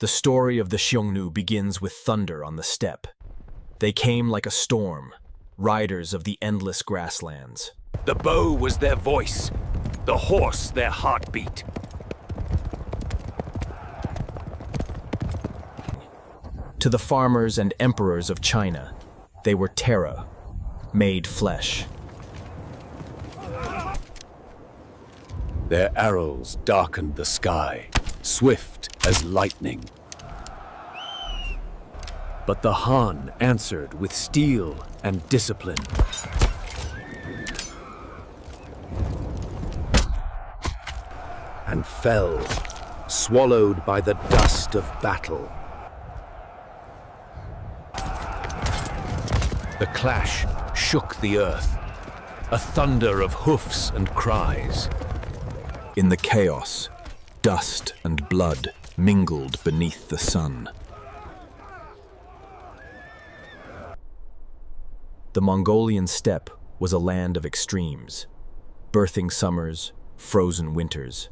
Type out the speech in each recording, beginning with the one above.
The story of the Xiongnu begins with thunder on the steppe. They came like a storm, riders of the endless grasslands. The bow was their voice, the horse their heartbeat. To the farmers and emperors of China, they were terror, made flesh. Their arrows darkened the sky, swift as lightning. But the Han answered with steel and discipline. And fell, swallowed by the dust of battle. The clash shook the earth, a thunder of hoofs and cries. In the chaos, dust and blood mingled beneath the sun. The Mongolian steppe was a land of extremes, birthing summers, frozen winters.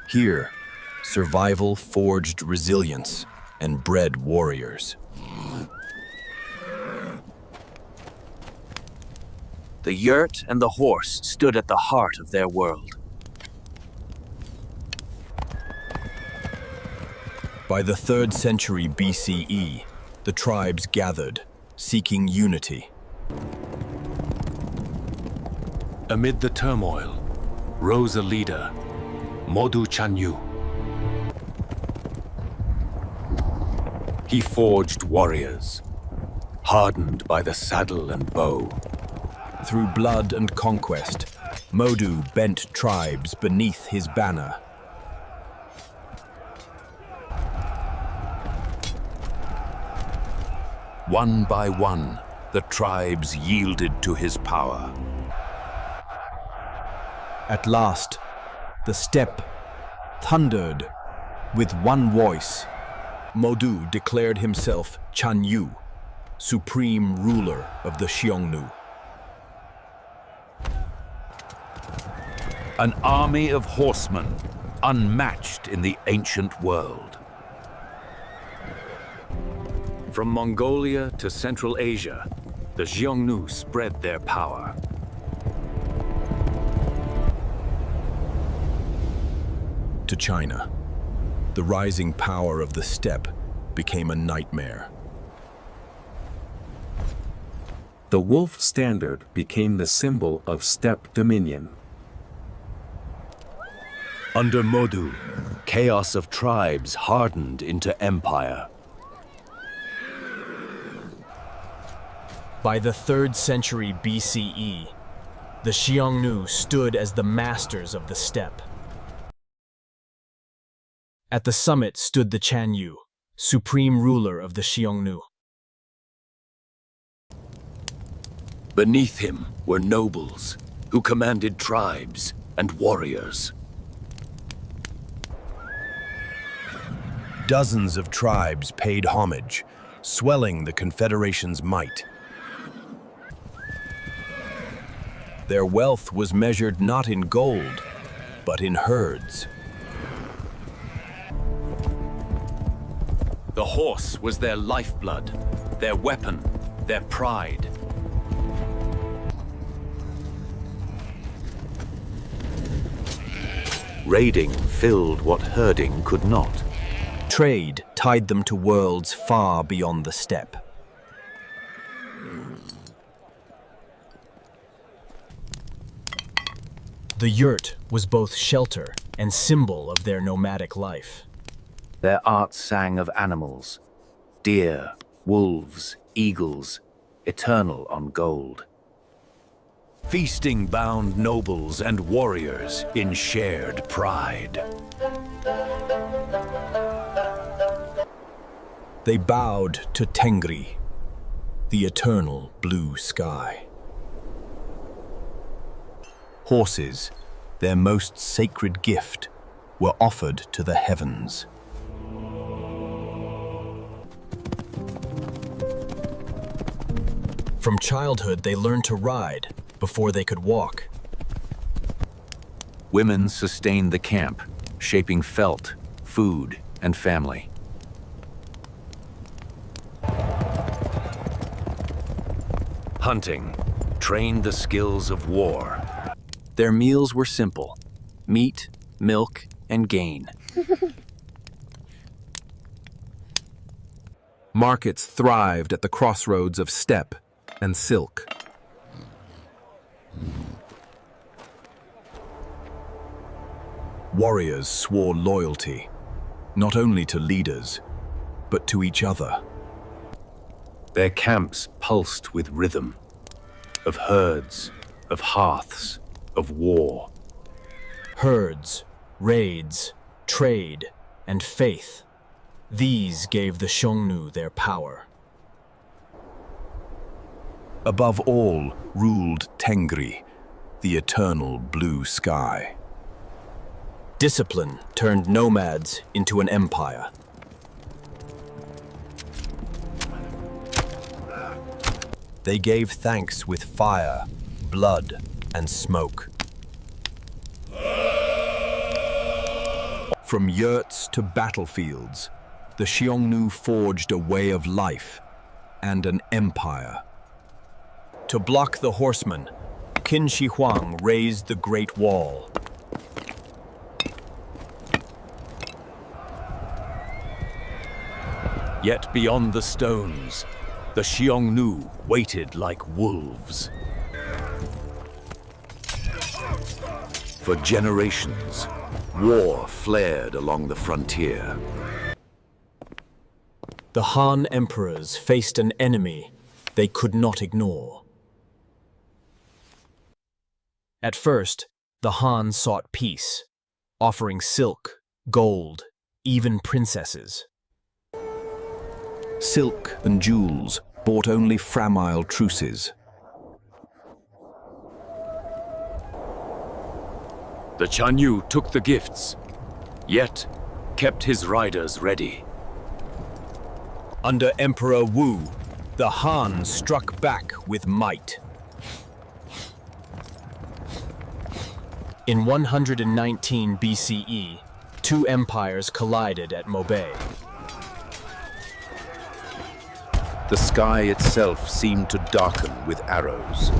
Here, survival forged resilience and bred warriors. The yurt and the horse stood at the heart of their world. By the 3rd century BCE, the tribes gathered, seeking unity. Amid the turmoil, rose a leader, Modu Chanyu. He forged warriors, hardened by the saddle and bow. Through blood and conquest, Modu bent tribes beneath his banner. One by one, the tribes yielded to his power. At last, the steppe thundered. With one voice, Modu declared himself Chanyu, supreme ruler of the Xiongnu. An army of horsemen, unmatched in the ancient world. From Mongolia to Central Asia, the Xiongnu spread their power. To China, the rising power of the steppe became a nightmare. The wolf standard became the symbol of steppe dominion. Under Modu, chaos of tribes hardened into empire. By the 3rd century BCE, the Xiongnu stood as the masters of the steppe. At the summit stood the Chanyu, supreme ruler of the Xiongnu. Beneath him were nobles who commanded tribes and warriors. Dozens of tribes paid homage, swelling the confederation's might. Their wealth was measured not in gold, but in herds. The horse was their lifeblood, their weapon, their pride. Raiding filled what herding could not. Trade tied them to worlds far beyond the steppe. The yurt was both shelter and symbol of their nomadic life. Their art sang of animals, deer, wolves, eagles, eternal on gold. Feasting bound nobles and warriors in shared pride. They bowed to Tengri, the eternal blue sky. Horses, their most sacred gift, were offered to the heavens. From childhood, they learned to ride before they could walk. Women sustained the camp, shaping felt, food, and family. Hunting trained the skills of war. Their meals were simple: meat, milk, and gain. Markets thrived at the crossroads of steppe and silk. Warriors swore loyalty, not only to leaders, but to each other. Their camps pulsed with rhythm, of herds, of hearths, of war. Herds, raids, trade, and faith. These gave the Xiongnu their power. Above all ruled Tengri, the eternal blue sky. Discipline turned nomads into an empire. They gave thanks with fire, blood, and smoke. From yurts to battlefields, the Xiongnu forged a way of life and an empire. To block the horsemen, Qin Shi Huang raised the Great Wall. Yet beyond the stones, the Xiongnu waited like wolves. For generations, war flared along the frontier. The Han emperors faced an enemy they could not ignore. At first, the Han sought peace, offering silk, gold, even princesses. Silk and jewels bought only fragile truces. The Chanyu took the gifts, yet kept his riders ready. Under Emperor Wu, the Han struck back with might. In 119 BCE, two empires collided at Modu. The sky itself seemed to darken with arrows.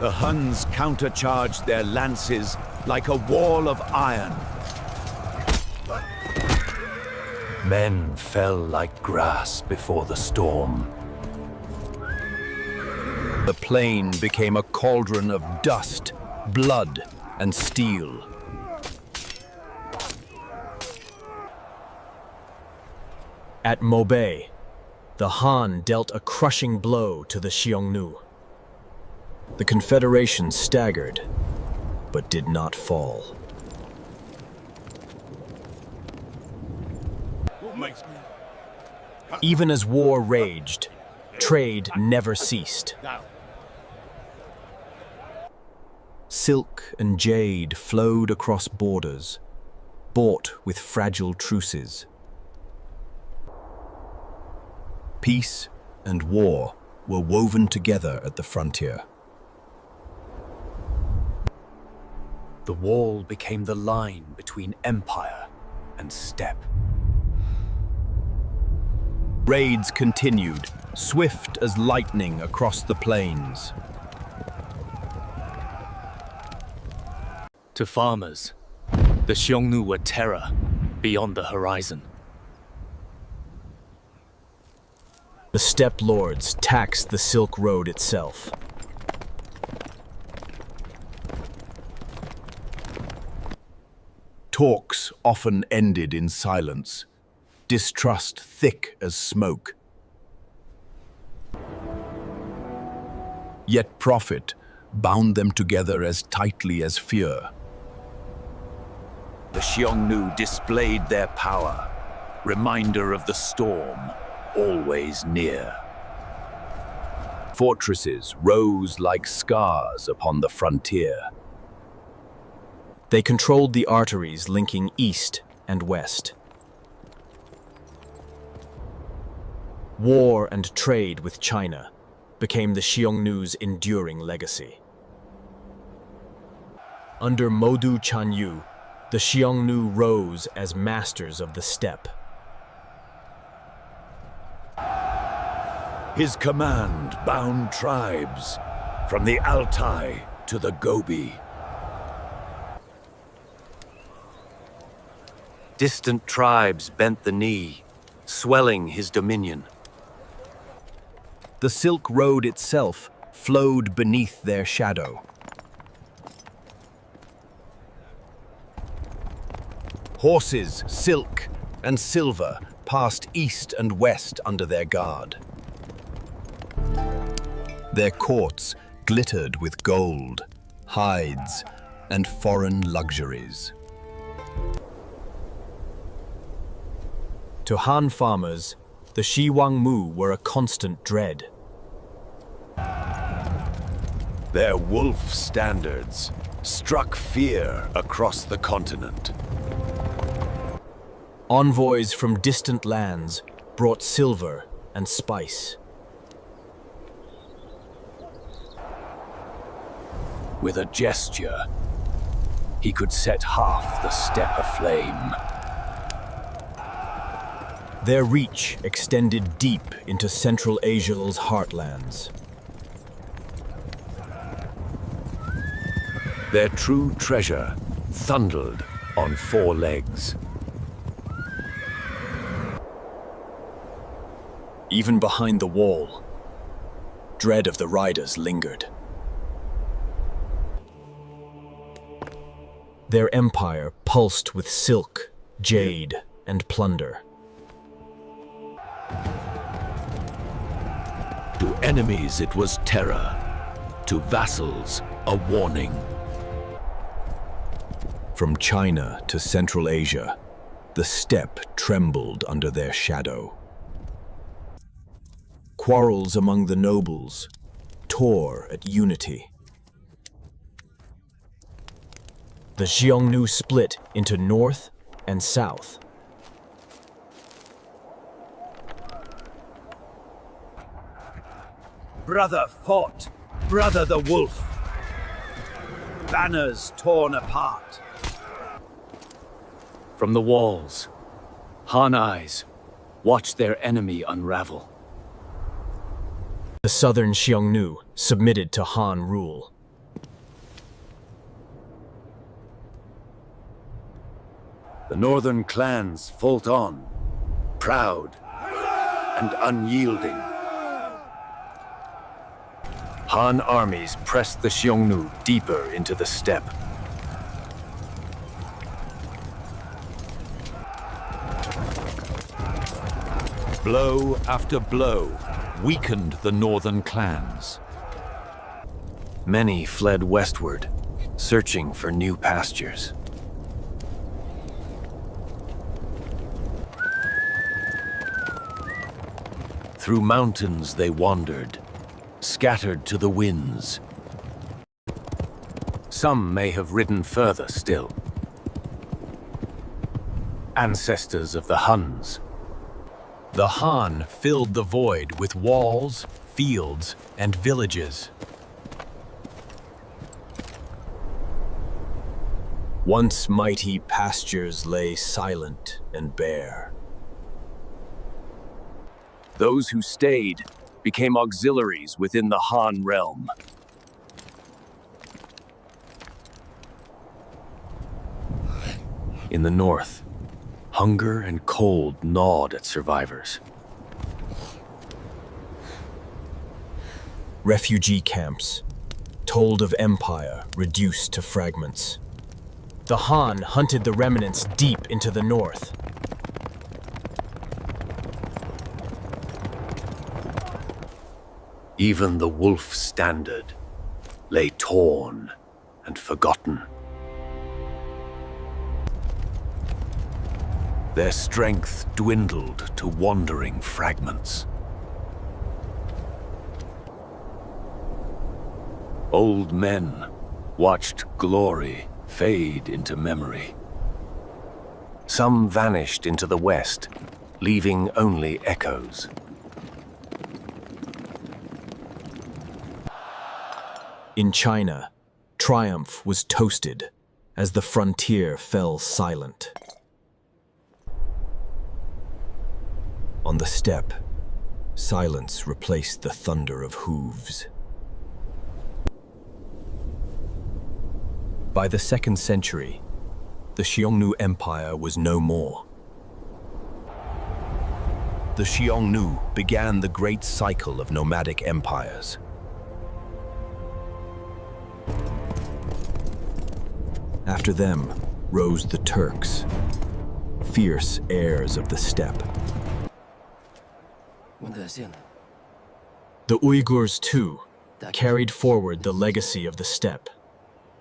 The Huns countercharged their lances like a wall of iron. Men fell like grass before the storm. The plain became a cauldron of dust, blood, and steel. At Modu, the Han dealt a crushing blow to the Xiongnu. The confederation staggered, but did not fall. Even as war raged, trade never ceased. Silk and jade flowed across borders, bought with fragile truces. Peace and war were woven together at the frontier. The wall became the line between empire and steppe. Raids continued, swift as lightning across the plains. To farmers, the Xiongnu were terror beyond the horizon. The steppe lords taxed the Silk Road itself. Talks often ended in silence, distrust thick as smoke. Yet profit bound them together as tightly as fear. The Xiongnu displayed their power, reminder of the storm, always near. Fortresses rose like scars upon the frontier. They controlled the arteries linking east and west. War and trade with China became the Xiongnu's enduring legacy. Under Modu Chanyu, the Xiongnu rose as masters of the steppe. His command bound tribes from the Altai to the Gobi. Distant tribes bent the knee, swelling his dominion. The Silk Road itself flowed beneath their shadow. Horses, silk, and silver passed east and west under their guard. Their courts glittered with gold, hides, and foreign luxuries. To Han farmers, the Xiongnu were a constant dread. Their wolf standards struck fear across the continent. Envoys from distant lands brought silver and spice. With a gesture, he could set half the steppe aflame. Their reach extended deep into Central Asia's heartlands. Their true treasure thundered on four legs. Even behind the wall, dread of the riders lingered. Their empire pulsed with silk, jade, and plunder. To enemies it was terror, to vassals a warning. From China to Central Asia, the steppe trembled under their shadow. Quarrels among the nobles tore at unity. The Xiongnu split into north and south. Brother fought, brother the wolf. Banners torn apart. From the walls, Han eyes watched their enemy unravel. The southern Xiongnu submitted to Han rule. The northern clans fought on, proud and unyielding. Han armies pressed the Xiongnu deeper into the steppe. Blow after blow weakened the northern clans. Many fled westward, searching for new pastures. Through mountains they wandered, scattered to the winds. Some may have ridden further still. Ancestors of the Huns. The Han filled the void with walls, fields, and villages. Once mighty pastures lay silent and bare. Those who stayed became auxiliaries within the Han realm. In the north, hunger and cold gnawed at survivors. Refugee camps told of empire reduced to fragments. The Han hunted the remnants deep into the north. Even the wolf standard lay torn and forgotten. Their strength dwindled to wandering fragments. Old men watched glory fade into memory. Some vanished into the west, leaving only echoes. In China, triumph was toasted as the frontier fell silent. On the steppe, silence replaced the thunder of hooves. By the 2nd century, the Xiongnu Empire was no more. The Xiongnu began the great cycle of nomadic empires. After them rose the Turks, fierce heirs of the steppe. The Uyghurs, too, carried forward the legacy of the steppe.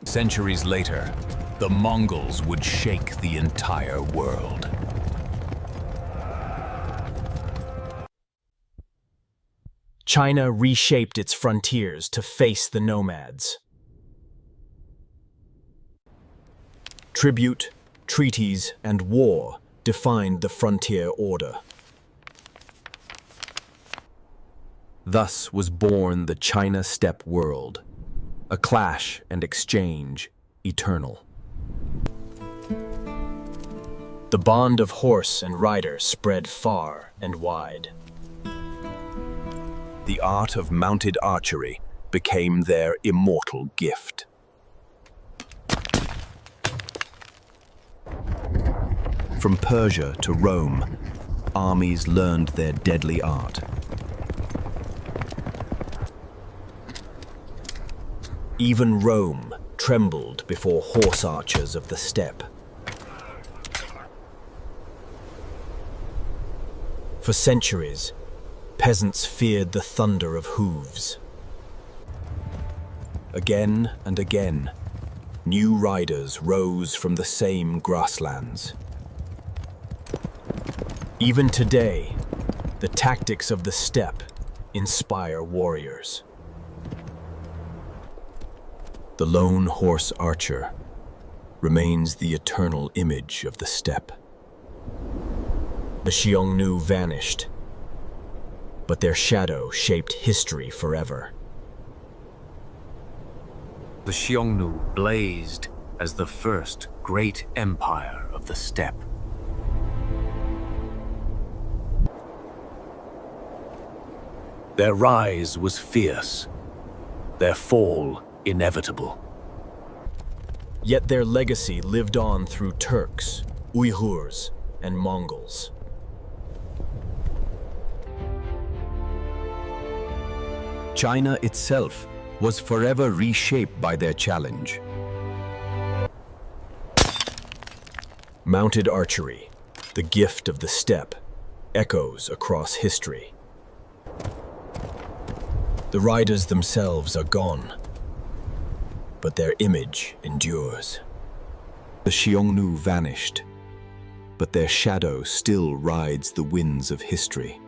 Centuries later, the Mongols would shake the entire world. China reshaped its frontiers to face the nomads. Tribute, treaties, and war defined the frontier order. Thus was born the China steppe world, a clash and exchange eternal. The bond of horse and rider spread far and wide. The art of mounted archery became their immortal gift. From Persia to Rome, armies learned their deadly art. Even Rome trembled before horse archers of the steppe. For centuries, peasants feared the thunder of hooves. Again and again, new riders rose from the same grasslands. Even today, the tactics of the steppe inspire warriors. The lone horse archer remains the eternal image of the steppe. The Xiongnu vanished, but their shadow shaped history forever. The Xiongnu blazed as the first great empire of the steppe. Their rise was fierce, their fall inevitable. Yet their legacy lived on through Turks, Uyghurs, and Mongols. China itself was forever reshaped by their challenge. Mounted archery, the gift of the steppe, echoes across history. The riders themselves are gone, but their image endures. The Xiongnu vanished, but their shadow still rides the winds of history.